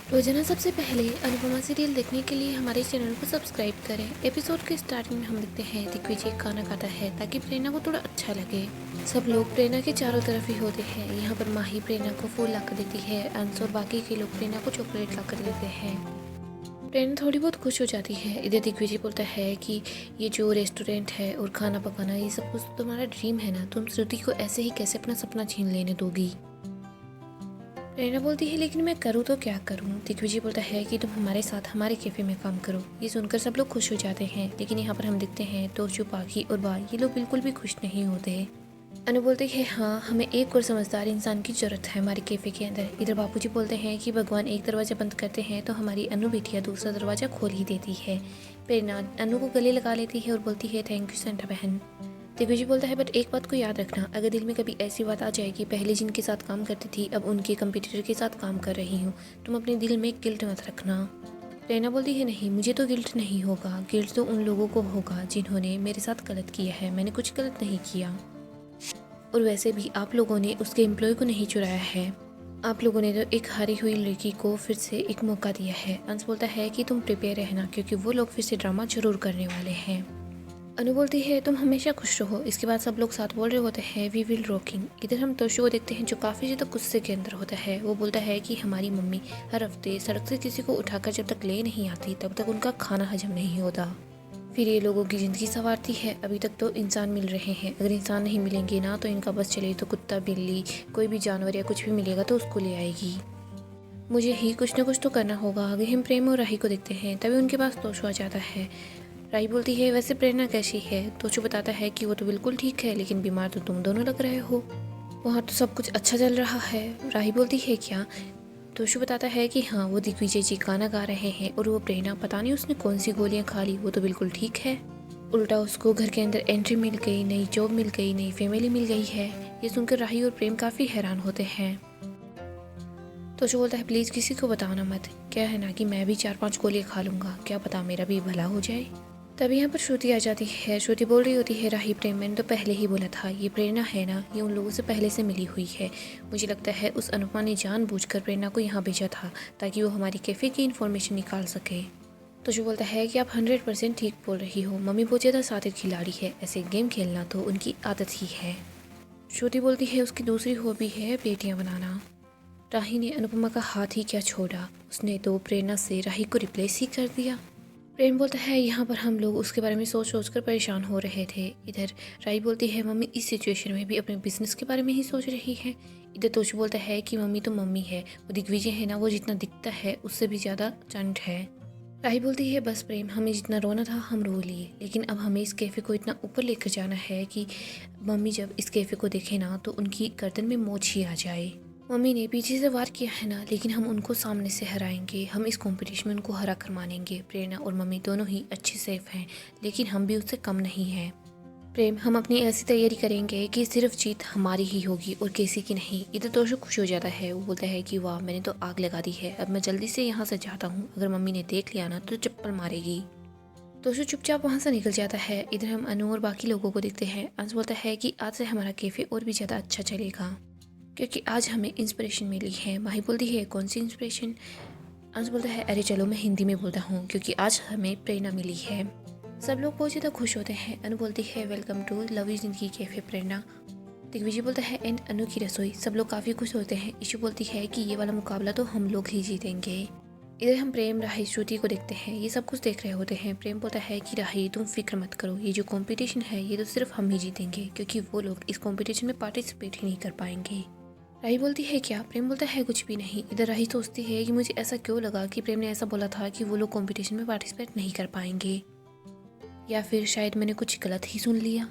रोजाना सबसे पहले अनुपमा सीरियल देखने के लिए हमारे चैनल को सब्सक्राइब करें। एपिसोड के स्टार्टिंग में हम देखते हैं दिग्विजय खाना खाता है ताकि प्रेरणा को थोड़ा अच्छा लगे। सब लोग प्रेरणा के चारों तरफ ही होते हैं। यहाँ पर माही प्रेरणा को फूल लाकर देती है। अंश और बाकी के लोग प्रेरणा को चॉकलेट लाकर देते हैं। प्रेरणा थोड़ी बहुत खुश हो जाती है। इधर दिग्विजय बोलता है कि ये जो रेस्टोरेंट है और खाना पकाना ये सब कुछ तुम्हारा ड्रीम है ना, तुम श्रुति को ऐसे ही कैसे अपना सपना छीन लेने दोगी। प्रेरणा बोलती है लेकिन मैं करूँ तो क्या करूँ। दिग्विजय बोलता है कि तुम हमारे साथ हमारे कैफे में काम करो। ये सुनकर सब लोग खुश हो जाते हैं, लेकिन यहाँ पर हम देखते हैं तोशु, पाखी और बा ये लोग बिल्कुल भी खुश नहीं होते। अनु बोलते हैं हाँ, हमें एक और समझदार इंसान की जरूरत है हमारे कैफे के अंदर। इधर बापूजी बोलते हैं कि भगवान एक दरवाजा बंद करते हैं तो हमारी अनु बेटिया दूसरा दरवाजा खोल ही देती है। प्रेरणा अनु को गले लगा लेती है और बोलती है थैंक यू सेंटा बहन। दिग्विजय बोलता है बट एक बात को याद रखना, अगर दिल में कभी ऐसी बात आ जाए कि पहले जिनके साथ काम करती थी अब उनके कंपटीटर के साथ काम कर रही हूँ, तुम अपने दिल में गिल्ट मत रखना। प्रेरणा बोलती है नहीं, मुझे तो गिल्ट नहीं होगा। गिल्ट तो उन लोगों को होगा जिन्होंने मेरे साथ गलत किया है। मैंने कुछ गलत नहीं किया। और वैसे भी आप लोगों ने उसके एम्प्लॉय को नहीं चुराया है। आप लोगों ने तो एक हारी हुई लड़की को फिर से एक मौका दिया है। अंश बोलता है कि तुम प्रिपेयर रहना क्योंकि वो लोग फिर से ड्रामा जरूर करने वाले हैं। अनु बोलती है तुम हमेशा खुश रहो। इसके बाद सब लोग साथ बोल रहे होते हैं वी विल रॉकिंग। इधर हम तोशु को देखते हैं जो काफ़ी ज़्यादा गुस्से के अंदर होता है। वो बोलता है कि हमारी मम्मी हर हफ्ते सड़क से किसी को उठाकर जब तक ले नहीं आती तब तक उनका खाना हजम नहीं होता। फिर ये लोगों की ज़िंदगी संवारती है। अभी तक तो इंसान मिल रहे हैं, अगर इंसान नहीं मिलेंगे ना तो इनका बस चले तो कुत्ता, बिल्ली, कोई भी जानवर या कुछ भी मिलेगा तो उसको ले आएगी। मुझे ही कुछ ना कुछ तो करना होगा। आगे हम प्रेम और राही को देखते हैं, तभी उनके पास तोशु आ जाता है। राही बोलती है वैसे प्रेरणा कैसी है। तोशु बताता है कि वो तो बिल्कुल ठीक है, लेकिन बीमार तो तुम दोनों लग रहे हो। वहाँ तो सब कुछ अच्छा चल रहा है। राही बोलती है क्या। तोशु बताता है कि हाँ, वो दिग्विजय जी गाना गा रहे हैं और वो प्रेरणा पता नहीं उसने कौन सी गोलियाँ खा ली, वो तो बिल्कुल ठीक है। उल्टा उसको घर के अंदर एंट्री मिल गई, नई जॉब मिल गई, नई फैमिली मिल गई है। ये सुनकर राही और प्रेम काफ़ी हैरान होते हैं। तोशु बोलता है प्लीज़ किसी को बताना मत। क्या है ना कि मैं भी 4-5 गोलियाँ खा लूँगा, क्या पता मेरा भी भला हो जाए। तभी यहाँ पर श्रुति आ जाती है। श्रुति बोल रही होती है राही प्रेम, मैंने तो पहले ही बोला था ये प्रेरणा है ना, ये उन लोगों से पहले से मिली हुई है। मुझे लगता है उस अनुपमा ने जानबूझकर प्रेरणा को यहाँ भेजा था ताकि वो हमारी कैफ़े की इन्फॉर्मेशन निकाल सके। तो जो बोलता है कि आप 100% ठीक बोल रही हो। मम्मी बहुत ज़्यादा सातिर खिलाड़ी है, ऐसे गेम खेलना तो उनकी आदत ही है। श्रुति बोलती है उसकी दूसरी हॉबी है बेटियाँ बनाना। राही ने अनुपमा का हाथ ही क्या छोड़ा, उसने तो प्रेरणा से राही को रिप्लेस ही कर दिया। प्रेम बोलता है यहाँ पर हम लोग उसके बारे में सोच सोच कर परेशान हो रहे थे। इधर राही बोलती है मम्मी इस सिचुएशन में भी अपने बिजनेस के बारे में ही सोच रही है। इधर तोशु बोलता है कि मम्मी तो मम्मी है, वो दिग्विजय है ना, वो जितना दिखता है उससे भी ज़्यादा चंट है। राही बोलती है बस प्रेम, हमें जितना रोना था हम रो लिए, लेकिन अब हमें इस कैफ़े को इतना ऊपर लेकर जाना है कि मम्मी जब इस कैफ़े को देखे ना तो उनकी गर्दन में मोच ही आ जाए। मम्मी ने पीछे से वार किया है ना, लेकिन हम उनको सामने से हराएंगे। हम इस कंपटीशन में उनको हरा कर मानेंगे। प्रेरणा और मम्मी दोनों ही अच्छे सेफ हैं, लेकिन हम भी उससे कम नहीं हैं। प्रेम, हम अपनी ऐसी तैयारी करेंगे कि सिर्फ जीत हमारी ही होगी और किसी की नहीं। इधर तोशु खुश हो जाता है। वो बोलता है कि वाह, मैंने तो आग लगा दी है। अब मैं जल्दी से यहाँ से जाता हूँ, अगर मम्मी ने देख लिया ना तो चप्पल मारेगी। तोशु चुपचाप वहाँ से निकल जाता है। इधर हम अनु और बाकी लोगों को देखते हैं। अंश बोलता है कि आज से हमारा कैफ़े और भी ज़्यादा अच्छा चलेगा क्योंकि आज हमें इंस्पिरेशन मिली है। माही बोलती है कौन सी इंस्पिरेशन। अंश बोलता है अरे चलो मैं हिंदी में बोलता हूँ क्योंकि आज हमें प्रेरणा मिली है। सब लोग बहुत ज़्यादा खुश होते हैं। अनु बोलती है वेलकम टू लव यू जिंदगी कैफे प्रेरणा। दिग्विजय बोलता है एंड अनु की रसोई। सब लोग काफ़ी खुश होते हैं। ईशु बोलती है कि ये वाला मुकाबला तो हम लोग ही जीतेंगे। इधर हम प्रेम, राही, श्रुति को देखते हैं। ये सब कुछ देख रहे होते हैं। प्रेम बोलता है कि राही तुम फिक्र मत करो, ये जो कंपटीशन है ये तो सिर्फ हम ही जीतेंगे क्योंकि वो लोग इस कंपटीशन में पार्टिसिपेट ही नहीं कर पाएंगे। राही बोलती है क्या। प्रेम बोलता है कुछ भी नहीं। इधर राही सोचती है कि मुझे ऐसा क्यों लगा कि प्रेम ने ऐसा बोला था कि वो लोग कंपटीशन में पार्टिसिपेट नहीं कर पाएंगे, या फिर शायद मैंने कुछ गलत ही सुन लिया।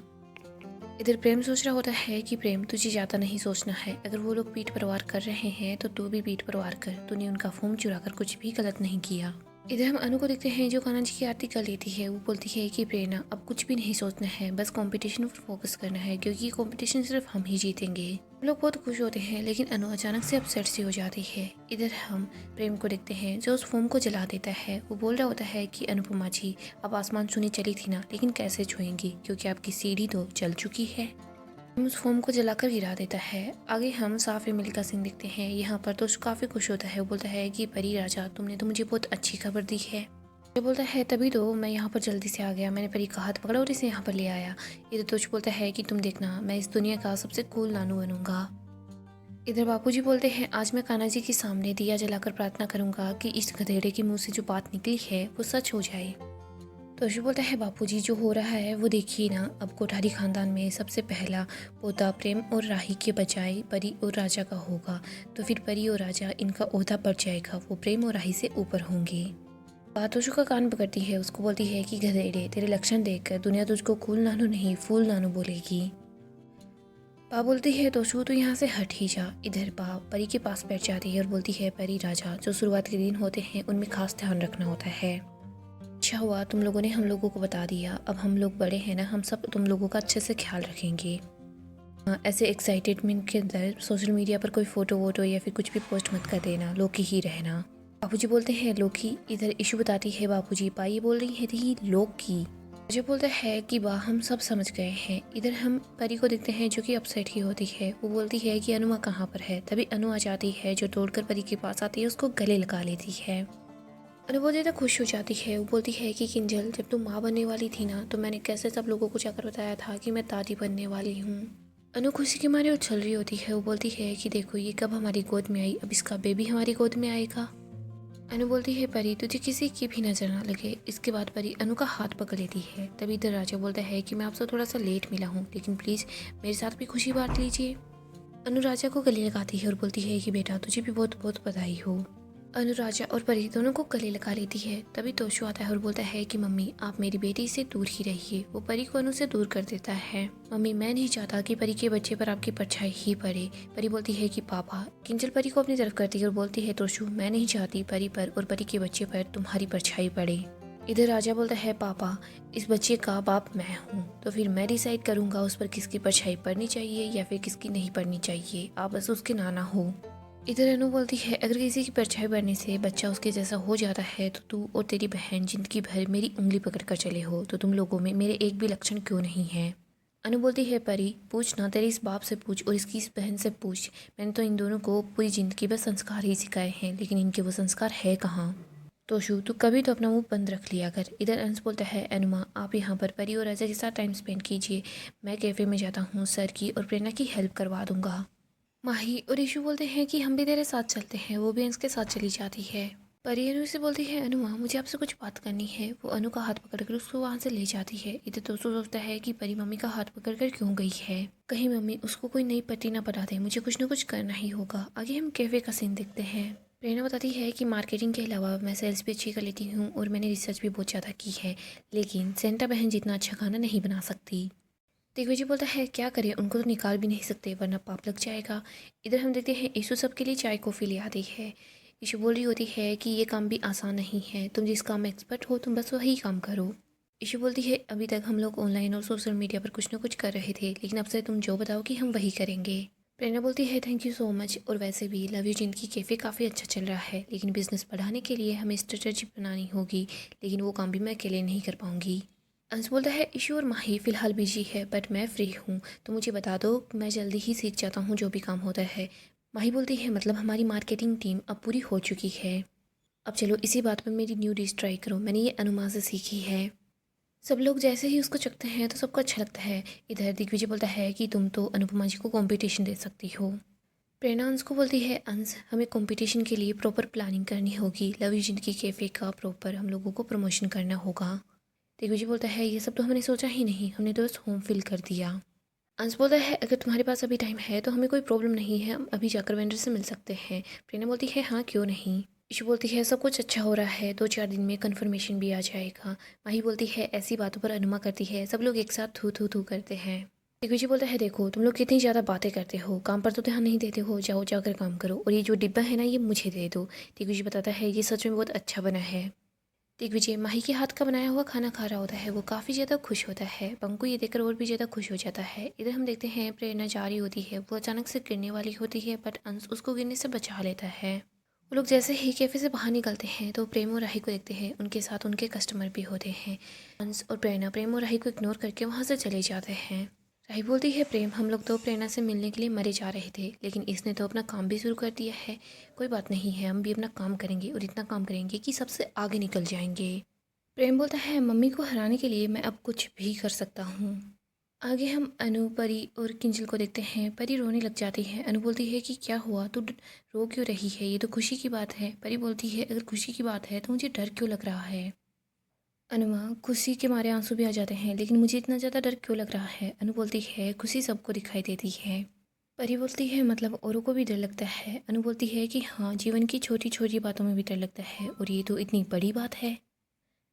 इधर प्रेम सोच रहा होता है कि प्रेम तुझे ज़्यादा नहीं सोचना है। अगर वो लोग पीठ पर वार कर रहे हैं तो तू भी पीठ पर वार कर। तूने उनका फोन चुरा कर कुछ भी गलत नहीं किया। इधर हम अनु को देखते हैं जो कान्हा जी की आरती कर लेती है। वो बोलती है कि प्रेरणा अब कुछ भी नहीं सोचना है, बस कंपटीशन पर फोकस करना है क्योंकि कंपटीशन सिर्फ हम ही जीतेंगे। हम लोग बहुत खुश होते हैं, लेकिन अनु अचानक से अपसेट सी हो जाती है। इधर हम प्रेम को देखते हैं जो उस फोम को जला देता है। वो बोल रहा होता है कि अनुपमा जी अब आसमान छूने चली थी ना, लेकिन कैसे छुएंगी क्योंकि आपकी सीढ़ी तो जल चुकी है। उस फोम को जलाकर गिरा देता है। आगे हम साफ फैमिली का सीन देखते हैं। यहाँ पर तो काफ़ी खुश होता है। वो बोलता है कि परी राजा, तुमने तो मुझे बहुत अच्छी खबर दी है। ये बोलता है तभी तो मैं यहाँ पर जल्दी से आ गया। मैंने परी का हाथ पकड़ा और इसे यहाँ पर ले आया। इधर तोश बोलता है कि तुम देखना, मैं इस दुनिया का सबसे कूल नानू बनूंगा। इधर बापूजी बोलते हैं आज मैं कान्हा जी के सामने दिया जलाकर प्रार्थना करूंगा कि इस गधेड़े के मुंह से जो बात निकली है वो सच हो जाए। तो अशु बोलता है बापूजी जो हो रहा है वो देखिए ना, अब कोठारी खानदान में सबसे पहला ओहदा प्रेम और राही के बजाय परी और राजा का होगा। तो फिर परी और राजा इनका ओहदा बढ़ जाएगा, वो प्रेम और राही से ऊपर होंगे। बात अशु का कान पकड़ती है, उसको बोलती है कि गधेड़े, तेरे लक्षण देखकर दुनिया तुझको कूल नानू नहीं फूल नानू बोलेगी। बा बोलती है तोशु तो यहाँ से हट ही जा। इधर बा परी के पास बैठ जाती है और बोलती है परी राजा, जो शुरुआत के दिन होते हैं उनमें खास ध्यान रखना होता है। अच्छा हुआ तुम लोगों ने हम लोगों को बता दिया, अब हम लोग बड़े हैं ना, हम सब तुम लोगों का अच्छे से ख्याल रखेंगे। ऐसे एक्साइटेडमेंट के अंदर सोशल मीडिया पर कोई फोटो वोटो या फिर कुछ भी पोस्ट मत कर देना, लोकी ही रहना। बापूजी बोलते हैं लोकी। इधर इशू बताती है बापूजी पा ये बोल रही है थी लोकी। मुझे बोलता है कि वाह हम सब समझ गए हैं। इधर हम परी को देखते हैं जो कि अपसेट ही होती है। वो बोलती है कि अनुमा कहाँ पर है। तभी अनु आ जाती है जो दौड़कर परी के पास आती है, उसको गले लगा लेती है। अनु बहुत ज़्यादा खुश हो जाती है। वो बोलती है कि किंजल, जब तुम माँ बनने वाली थी ना तो मैंने कैसे सब लोगों को जाकर बताया था कि मैं दादी बनने वाली हूँ। अनु खुशी के मारे उछल रही होती है। वो बोलती है कि देखो ये कब हमारी गोद में आई, अब इसका बेबी हमारी गोद में आएगा। अनु बोलती है परी तुझे किसी की भी नजर ना लगे। इसके बाद परी अनु का हाथ पकड़ लेती है। तभी इधर राजा बोलता है कि मैं आपसे थोड़ा सा लेट मिला हूँ, लेकिन प्लीज़ मेरे साथ भी खुशी बांट लीजिए। अनु राजा को गले लगाती है और बोलती है कि बेटा तुझे भी बहुत बहुत बधाई हो। अनु राजा और परी दोनों को गले लगा लेती है। तभी तोशु आता है और बोलता है कि मम्मी आप मेरी बेटी से दूर ही रहिए। वो परी को अनु से दूर कर देता है। मम्मी मैं नहीं चाहता कि परी के बच्चे पर आपकी परछाई ही पड़े। परी बोलती है कि पापा। किंजल परी को अपनी तरफ करती है और बोलती है तोशु मैं नहीं चाहती परी पर और परी के बच्चे पर तुम्हारी परछाई पड़े। इधर राजा बोलता है पापा इस बच्चे का बाप मैं हूँ, तो फिर मैं डिसाइड करूँगा उस पर किसकी परछाई पड़नी चाहिए या फिर किसकी नहीं पड़नी चाहिए, आप बस उसके नाना हो। इधर अनु बोलती है अगर किसी की परछाई पड़ने से बच्चा उसके जैसा हो जाता है तो तू और तेरी बहन जिंदगी भर मेरी उंगली पकड़ कर चले हो, तो तुम लोगों में मेरे एक भी लक्षण क्यों नहीं है। अनु बोलती है परी पूछ ना, तेरे इस बाप से पूछ और इसकी इस बहन से पूछ। मैंने तो इन दोनों को पूरी जिंदगी बस संस्कार ही सिखाए हैं, लेकिन इनके वो संस्कार है कहाँ। तोशु तू कभी तो अपना मुंह बंद रख लिया कर। इधर अंश बोलता है अनुमा आप यहाँ पर परी और राजा के साथ टाइम स्पेंड कीजिए, मैं कैफ़े में जाता हूँ, सर की और प्रेरणा की हेल्प करवा दूंगा। माही और ईशु बोलते हैं कि हम भी तेरे साथ चलते हैं। वो भी अंश के साथ चली जाती है। परी अनु से बोलती है अनुमा मुझे आपसे कुछ बात करनी है। वो अनु का हाथ पकड़कर उसको वहाँ से ले जाती है। इधर दोस्तों सोचता है कि परी मम्मी का हाथ पकड़कर क्यों गई है, कहीं मम्मी उसको कोई नई पट्टी ना पटा दे, मुझे कुछ ना कुछ करना ही होगा। आगे हम कैफे का सीन देखते हैं। प्रेरणा बताती है कि मार्केटिंग के अलावा मैं सेल्स भी अच्छी कर लेती हूँ और मैंने रिसर्च भी बहुत ज़्यादा की है, लेकिन सेंटा बहन जितना अच्छा खाना नहीं बना सकती। दिग्विजय बोलता है क्या करें, उनको तो निकाल भी नहीं सकते वरना पाप लग जाएगा। इधर हम देखते हैं ईशु सबके लिए चाय कॉफ़ी ले आती है। ईशु बोल रही होती है कि ये काम भी आसान नहीं है, तुम जिस काम में एक्सपर्ट हो तुम बस वही काम करो। ईशु बोलती है अभी तक हम लोग ऑनलाइन और सोशल मीडिया पर कुछ ना कुछ कर रहे थे, लेकिन अब से तुम जो बताओ कि हम वही करेंगे। प्रेरणा बोलती है थैंक यू सो मच, और वैसे भी लव यू जिंदगी कैफ़े काफ़ी अच्छा चल रहा है, लेकिन बिजनेस बढ़ाने के लिए हमें स्ट्रेटजी बनानी होगी, लेकिन वो काम भी मैं अकेले नहीं कर पाऊंगी। अंश बोलता है ईशु और माही फ़िलहाल बिजी है बट मैं फ्री हूँ, तो मुझे बता दो, मैं जल्दी ही सीख जाता हूँ जो भी काम होता है। माही बोलती है मतलब हमारी मार्केटिंग टीम अब पूरी हो चुकी है, अब चलो इसी बात पर मेरी न्यू डिश ट्राई करो, मैंने ये अनुमा से सीखी है। सब लोग जैसे ही उसको चखते हैं तो सबको अच्छा लगता है। इधर दिग्विजय बोलता है कि तुम तो अनुपमा जी को कॉम्पिटिशन दे सकती हो। प्रेरणा अंश को बोलती है अंश हमें कंपटीशन के लिए प्रॉपर प्लानिंग करनी होगी, लव यू जिंदगी कैफ़े का प्रॉपर हम लोगों को प्रमोशन करना होगा। दिग्विजय बोलता है ये सब तो हमने सोचा ही नहीं, हमने तो बस होम फिल कर दिया। अंश बोलता है अगर तुम्हारे पास अभी टाइम है तो हमें कोई प्रॉब्लम नहीं है, हम अभी जाकर वेंडर से मिल सकते हैं। प्रेरणा बोलती है हाँ क्यों नहीं। ईशु बोलती है सब कुछ अच्छा हो रहा है, 2-4 दिन में कन्फर्मेशन भी आ जाएगा। माही बोलती है ऐसी बातों पर अनुमा करती है, सब लोग एक साथ थू थू थू करते हैं। दिग्विजय बोलता है देखो तुम लोग कितनी ज़्यादा बातें करते हो, काम पर तो ध्यान नहीं देते हो, जाओ जाकर काम करो, और ये जो डिब्बा है ना ये मुझे दे दो। दिग्विजय बताता है ये सच में बहुत अच्छा बना है। दिग्विजय माही के हाथ का बनाया हुआ खाना खा रहा होता है, वो काफ़ी ज़्यादा खुश होता है। पंकु ये देखकर और भी ज़्यादा खुश हो जाता है। इधर हम देखते हैं प्रेरणा जा रही होती है, वो अचानक से गिरने वाली होती है बट अंश उसको गिरने से बचा लेता है। वो लोग जैसे ही कैफ़े से बाहर निकलते हैं तो प्रेम और राही को देखते हैं, उनके साथ उनके कस्टमर भी होते हैं। अंश और प्रेरणा प्रेम और राही को इग्नोर करके वहाँ से चले जाते हैं। राही बोलती है, प्रेम हम लोग तो प्रेरणा से मिलने के लिए मरे जा रहे थे, लेकिन इसने तो अपना काम भी शुरू कर दिया है। कोई बात नहीं है, हम भी अपना काम करेंगे और इतना काम करेंगे कि सबसे आगे निकल जाएंगे। प्रेम बोलता है, मम्मी को हराने के लिए मैं अब कुछ भी कर सकता हूँ। आगे हम अनु, परी और किंजल को देखते हैं। परी रोने लग जाती है। अनु बोलती है कि क्या हुआ, तू रो क्यों रही है, ये तो खुशी की बात है। परी बोलती है, अगर खुशी की बात है तो मुझे डर क्यों लग रहा है। अनुमा, खुशी के मारे आंसू भी आ जाते हैं, लेकिन मुझे इतना ज़्यादा डर क्यों लग रहा है। अनु बोलती है, खुशी सबको दिखाई देती है। परी बोलती है, मतलब औरों को भी डर लगता है। अनु बोलती है कि हाँ, जीवन की छोटी छोटी बातों में भी डर लगता है, और ये तो इतनी बड़ी बात है।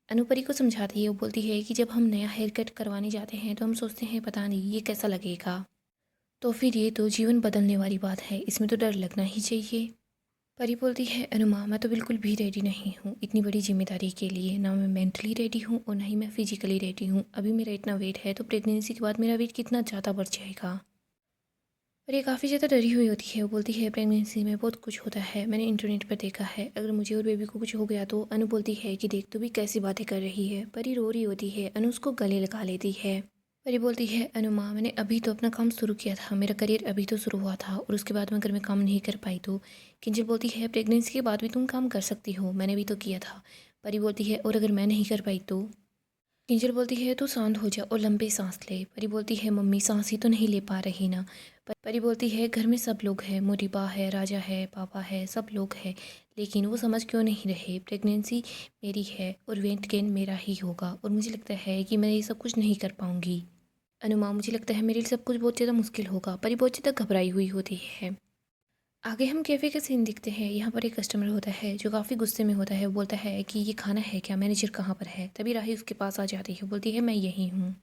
अनु परी को समझाती है। वो बोलती है कि जब हम नया हेयर कट करवाने जाते हैं तो हम सोचते हैं पता नहीं ये कैसा लगेगा, तो फिर ये तो जीवन बदलने वाली बात है, इसमें तो डर लगना ही चाहिए। परी बोलती है, अनुमा मैं तो बिल्कुल भी रेडी नहीं हूँ इतनी बड़ी जिम्मेदारी के लिए। ना मैं मेंटली रेडी हूँ और ना ही मैं फिजिकली रेडी हूँ। अभी मेरा इतना वेट है तो प्रेगनेंसी के बाद मेरा वेट कितना ज़्यादा बढ़ जाएगा। पर ये काफ़ी ज़्यादा डरी हुई होती है। वो बोलती है, प्रेगनेंसी में बहुत कुछ होता है, मैंने इंटरनेट पर देखा है, अगर मुझे और बेबी को कुछ हो गया तो। अनु बोलती है कि देख तू भी कैसी बातें कर रही है। परी रो रही होती है। अनु उसको गले लगा लेती है। परी बोलती है, अनु माँ मैंने अभी तो अपना काम शुरू किया था, मेरा करियर अभी तो शुरू हुआ था, और उसके बाद मैं अगर मैं काम नहीं कर पाई तो। किंजल बोलती है, प्रेगनेंसी के बाद भी तुम काम कर सकती हो, मैंने भी तो किया था। परी बोलती है, और अगर मैं नहीं कर पाई तो। किंजल बोलती है, तू शांत हो जा और लंबी सांस ले। परी बोलती है, मम्मी सांस ही तो नहीं ले पा रही ना। परी बोलती है, घर में सब लोग हैं, मोरी बा है, राजा है, पापा है, सब लोग हैं, लेकिन वो समझ क्यों नहीं रहे। प्रेगनेंसी मेरी है और वेट गेन मेरा ही होगा, और मुझे लगता है कि मैं ये सब कुछ नहीं कर पाऊंगी। अनुमा, मुझे लगता है मेरे लिए सब कुछ बहुत ज़्यादा मुश्किल होगा। परी बहुत ज़्यादा घबराई हुई होती है। आगे हम कैफ़े का सीन दिखते हैं। यहाँ पर एक कस्टमर होता है जो काफ़ी गुस्से में होता है। वो बोलता है कि ये खाना है क्या, मैनेजर कहाँ पर है। तभी राही उसके पास आ जाती है। बोलती है, मैं यही हूँ।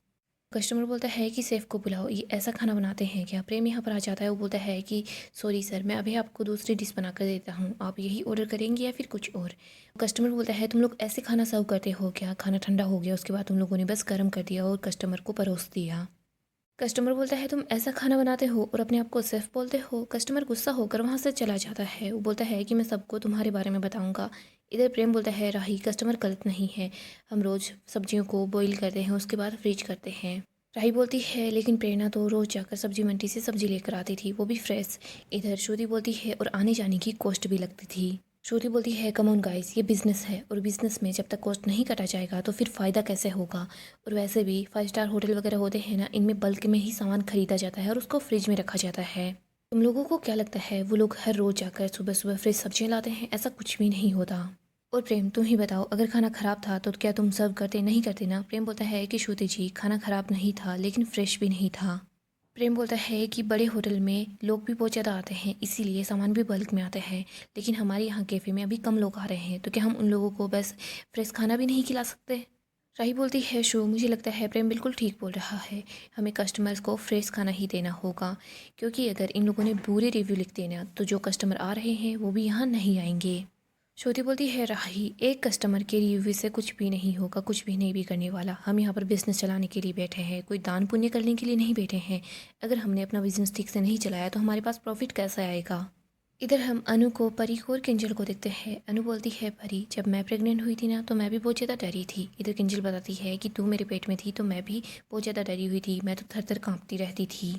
कस्टमर बोलता है कि शेफ़ को बुलाओ, ये ऐसा खाना बनाते हैं क्या। प्रेम यहाँ पर आ जाता है। वो बोलता है कि सॉरी सर, मैं अभी आपको दूसरी डिश बना कर देता हूँ, आप यही ऑर्डर करेंगे या फिर कुछ और। कस्टमर बोलता है, तुम लोग ऐसे खाना सर्व करते हो क्या, खाना ठंडा हो गया उसके बाद तुम लोगों ने बस गर्म कर दिया और कस्टमर को परोस दिया। कस्टमर बोलता है, तुम ऐसा खाना बनाते हो और अपने आप को शेफ़ बोलते हो। कस्टमर गुस्सा होकर वहाँ से चला जाता है। वो बोलता है कि मैं सबको तुम्हारे बारे में बताऊंगा। इधर प्रेम बोलता है, राही कस्टमर गलत नहीं है, हम रोज़ सब्जियों को बॉईल करते हैं उसके बाद फ्रीज करते हैं। राही बोलती है, लेकिन प्रेरणा तो रोज़ जाकर सब्जी मंडी से सब्जी लेकर आती थी, वो भी फ्रेश। इधर श्रुति बोलती है, और आने जाने की कॉस्ट भी लगती थी। श्रुति बोलती है, कम ऑन गाइस, ये बिजनेस है, और बिजनेस में जब तक कॉस्ट नहीं काटा जाएगा तो फिर फ़ायदा कैसे होगा। और वैसे भी 5 स्टार होटल वगैरह होते हैं ना, इनमें बल्क में ही सामान खरीदा जाता है और उसको फ्रिज में रखा जाता है। तुम लोगों को क्या लगता है वो लोग हर रोज़ जाकर सुबह सुबह फ्रेश सब्जियां लाते हैं, ऐसा कुछ भी नहीं होता। और प्रेम, तुम ही बताओ, अगर खाना ख़राब था तो क्या तुम सर्व करते, नहीं करते ना। प्रेम बोलता है कि श्रुति जी, खाना ख़राब नहीं था लेकिन फ्रेश भी नहीं था। प्रेम बोलता है कि बड़े होटल में लोग भी बहुत ज़्यादा आते हैं, इसीलिए सामान भी बल्क में आता है, लेकिन हमारे यहाँ कैफ़े में अभी कम लोग आ रहे हैं, तो क्या हम उन लोगों को बस फ्रेश खाना भी नहीं खिला सकते। राही बोलती है, शो मुझे लगता है प्रेम बिल्कुल ठीक बोल रहा है, हमें कस्टमर्स को फ्रेश खाना ही देना होगा, क्योंकि अगर इन लोगों ने बुरे रिव्यू लिख देना तो जो कस्टमर आ रहे हैं वो भी यहाँ नहीं आएंगे। श्रुति बोलती है, राही एक कस्टमर के रिव्यू से कुछ भी नहीं होगा, कुछ भी नहीं बिगड़ने वाला। हम यहाँ पर बिजनेस चलाने के लिए बैठे हैं, कोई दान पुण्य करने के लिए नहीं बैठे हैं। अगर हमने अपना बिजनेस ठीक से नहीं चलाया तो हमारे पास प्रॉफिट कैसे आएगा। इधर हम अनु को, परी को और किंजल को देखते हैं। अनु बोलती है, परी जब मैं प्रेग्नेंट हुई थी ना तो मैं भी बहुत ज़्यादा डरी थी। इधर किंजल बताती है कि तू मेरे पेट में थी तो मैं भी बहुत ज़्यादा डरी हुई थी, मैं तो थर थर काँपती रहती थी।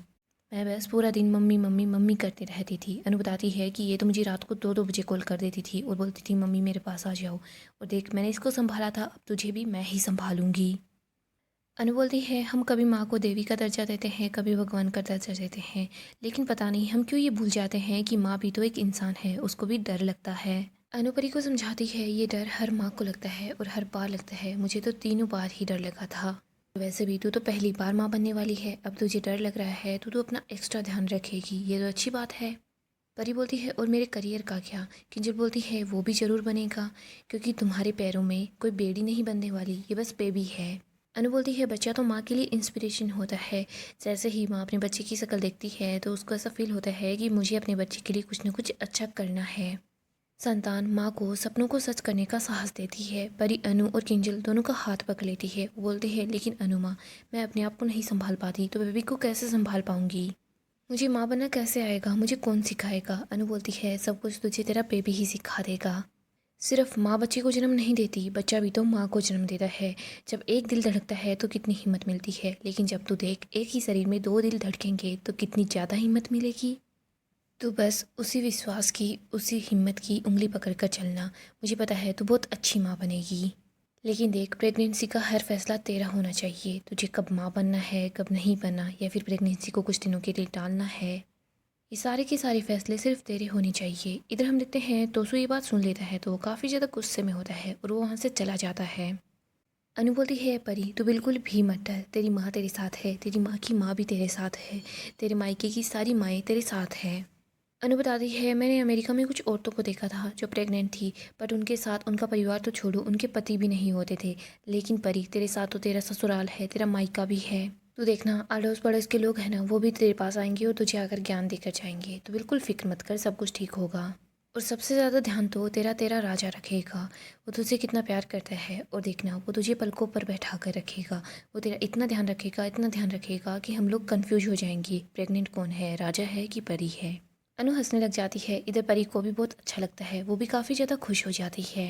मैं बस पूरा दिन मम्मी मम्मी मम्मी करती रहती थी। अनु बताती है कि ये तो मुझे रात को 2-2 बजे कॉल कर देती थी और बोलती थी, मम्मी मेरे पास आ जाओ, और देख मैंने इसको संभाला था, अब तुझे भी मैं ही संभालूंगी। अनु बोलती है, हम कभी माँ को देवी का दर्जा देते हैं, कभी भगवान का दर्जा देते हैं, लेकिन पता नहीं हम क्यों ये भूल जाते हैं कि माँ भी तो एक इंसान है, उसको भी डर लगता है। अनुपरी को समझाती है, ये डर हर माँ को लगता है और हर बार लगता है, मुझे तो 3 बार ही डर लगा था। वैसे भी तू तो पहली बार माँ बनने वाली है, अब तुझे डर लग रहा है तो तू अपना एक्स्ट्रा ध्यान रखेगी, ये तो अच्छी बात है। परी बोलती है, और मेरे करियर का क्या। किंजल बोलती है, वो भी ज़रूर बनेगा, क्योंकि तुम्हारे पैरों में कोई बेड़ी नहीं बनने वाली, ये बस बेबी है। अनु बोलती है, बच्चा तो माँ के लिए इंस्पिरेशन होता है, जैसे ही माँ अपने बच्चे की शक्ल देखती है तो उसको ऐसा फील होता है कि मुझे अपने बच्चे के लिए कुछ ना कुछ अच्छा करना है। संतान माँ को सपनों को सच करने का साहस देती है। परी अनु और किंजल दोनों का हाथ पकड़ लेती है। वो बोलती है, लेकिन अनु माँ, मैं अपने आप को नहीं संभाल पाती तो बेबी को कैसे संभाल पाऊंगी, मुझे माँ बनना कैसे आएगा, मुझे कौन सिखाएगा। अनु बोलती है, सब कुछ तुझे तेरा बेबी ही सिखा देगा। सिर्फ माँ बच्चे को जन्म नहीं देती, बच्चा भी तो माँ को जन्म देता है। जब एक दिल धड़कता है तो कितनी हिम्मत मिलती है, लेकिन जब तू देख एक ही शरीर में दो दिल धड़केंगे तो कितनी ज़्यादा हिम्मत मिलेगी। तो बस उसी विश्वास की, उसी हिम्मत की उंगली पकड़ कर चलना। मुझे पता है तू बहुत अच्छी माँ बनेगी। लेकिन देख, प्रेगनेंसी का हर फैसला तेरा होना चाहिए। तुझे कब माँ बनना है, कब नहीं बनना, या फिर प्रेगनेंसी को कुछ दिनों के लिए टालना है, ये सारे के सारे फैसले सिर्फ तेरे होने चाहिए। इधर हम देखते हैं तोसू ये बात सुन लेता है तो वो काफ़ी ज़्यादा गुस्से में होता है और वो वहाँ से चला जाता है। अनु बोलती है, परी तू बिल्कुल भी मत डर, तेरी माँ तेरे साथ है, तेरी माँ की माँ भी तेरे साथ है, तेरे मायके की सारी माएँ तेरे साथ हैं। अनु बताती है, मैंने अमेरिका में कुछ औरतों को देखा था जो प्रेग्नेंट थी, बट उनके साथ उनका परिवार तो छोड़ो, उनके पति भी नहीं होते थे। लेकिन परी तेरे साथ तो तेरा ससुराल है, तेरा मायका भी है। तो देखना अड़ोस पड़ोस के लोग हैं ना, वो भी तेरे पास आएंगे और तुझे आकर ज्ञान देकर जाएंगे। तो बिल्कुल फिक्र मत कर, सब कुछ ठीक होगा। और सबसे ज़्यादा ध्यान तो तेरा तेरा राजा रखेगा। वो तुझे कितना प्यार करता है, और देखना वो तुझे पलकों पर बैठा कर रखेगा। वो तेरा इतना ध्यान रखेगा, इतना ध्यान रखेगा कि हम लोग कन्फ्यूज हो जाएंगे, प्रेग्नेंट कौन है, राजा है कि परी है। अनु हंसने लग जाती है। इधर परी को भी बहुत अच्छा लगता है, वो भी काफ़ी ज़्यादा खुश हो जाती है।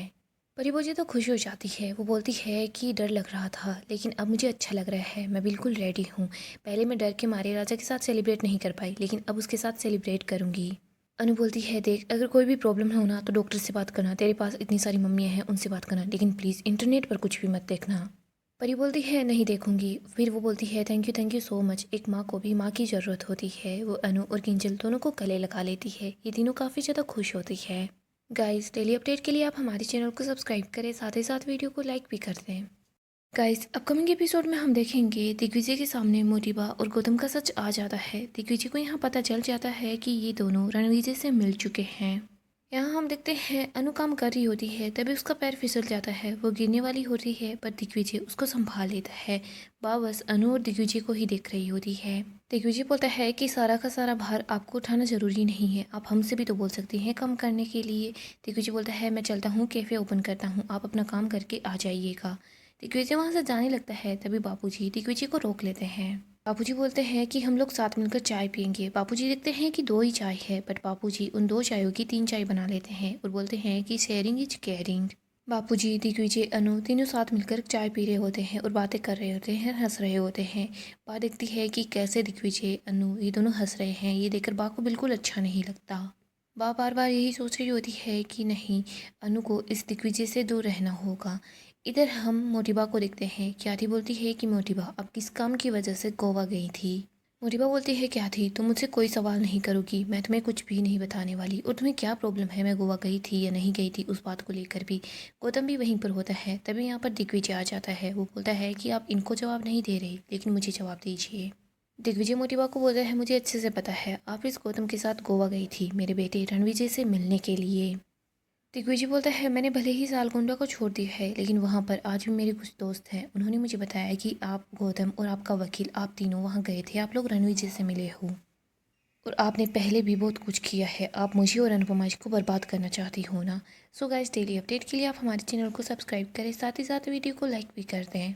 परी मुझे तो खुश हो जाती है। वो बोलती है कि डर लग रहा था, लेकिन अब मुझे अच्छा लग रहा है, मैं बिल्कुल रेडी हूँ। पहले मैं डर के मारे राजा के साथ सेलिब्रेट नहीं कर पाई, लेकिन अब उसके साथ सेलिब्रेट करूँगी। अनु बोलती है, देख अगर कोई भी प्रॉब्लम हो ना तो डॉक्टर से बात करना, तेरे पास इतनी सारी मम्मियाँ हैं उनसे बात करना, लेकिन प्लीज़ इंटरनेट पर कुछ भी मत देखना। परी बोलती है, नहीं देखूंगी। फिर वो बोलती है, थैंक यू सो मच। एक माँ को भी माँ की ज़रूरत होती है। वो अनु और किंजल दोनों को गले लगा लेती है। ये तीनों काफ़ी ज़्यादा खुश होती है। गाइस, डेली अपडेट के लिए आप हमारे चैनल को सब्सक्राइब करें, साथ ही साथ वीडियो को लाइक भी कर दें। गाइस, अपकमिंग एपिसोड में हम देखेंगे दिग्विजय के सामने मोटिबा और गौतम का सच आ जाता है। दिग्विजय को यहाँ पता चल जाता है कि ये दोनों रणविजय से मिल चुके हैं। यहाँ हम देखते हैं अनु काम कर रही होती है, तभी उसका पैर फिसल जाता है। वो गिरने वाली होती है, पर दिग्विजय उसको संभाल लेता है। बस अनु और दिग्विजय को ही देख रही होती है। दिग्विजय बोलता है कि सारा का सारा भार आपको उठाना जरूरी नहीं है, आप हमसे भी तो बोल सकते हैं कम करने के लिए। दिग्विजय बोलता है, मैं चलता हूँ, कैफ़े ओपन करता हूँ, आप अपना काम करके आ जाइएगा। दिग्विजय वहाँ से जाने लगता है, तभी बापूजी दिग्विजय को रोक लेते हैं। बापूजी बोलते हैं कि हम लोग साथ मिलकर चाय पियेंगे। बापूजी देखते हैं कि दो ही चाय है, बट बापूजी उन दो चायों की तीन चाय बना लेते हैं और बोलते हैं कि शेयरिंग इज केयरिंग। बापूजी, दिग्विजय, अनु तीनों साथ मिलकर चाय पी रहे होते हैं और बातें कर रहे होते हैं, हंस रहे होते हैं। बा देखती है कि कैसे दिग्विजय अनु ये दोनों हंस रहे हैं। ये देखकर बा को बिल्कुल अच्छा नहीं लगता। बा बार बार यही सोच रही होती है कि नहीं, अनु को इस दिग्विजय से दूर रहना होगा। इधर हम मोटिबा को देखते हैं। क्याथी बोलती है कि मोटिबा अब किस काम की वजह से गोवा गई थी। मोटिबा बोलती है, क्याथी तुम मुझसे कोई सवाल नहीं करोगी, मैं तुम्हें कुछ भी नहीं बताने वाली। और तुम्हें क्या प्रॉब्लम है, मैं गोवा गई थी या नहीं गई थी उस बात को लेकर भी। गौतम भी वहीं पर होता है। तभी यहाँ पर दिग्विजय आ जाता है। वो बोलता है कि आप इनको जवाब नहीं दे रहे, लेकिन मुझे जवाब दीजिए। दिग्विजय मोटिबा को बोलता है, मुझे अच्छे से पता है आप इस गौतम के साथ गोवा गई थी मेरे बेटे रणविजय से मिलने के लिए। दिग्विजय बोलता है, मैंने भले ही सालकुंडा को छोड़ दिया है, लेकिन वहाँ पर आज भी मेरे कुछ दोस्त हैं। उन्होंने मुझे बताया कि आप, गौतम और आपका वकील, आप तीनों वहाँ गए थे, आप लोग रणविजय से मिले हो। और आपने पहले भी बहुत कुछ किया है, आप मुझे और अनुपमा जी को बर्बाद करना चाहती हो ना। सो गाइस, डेली अपडेट के लिए आप हमारे चैनल को सब्सक्राइब करें, साथ ही साथ वीडियो को लाइक भी कर दें।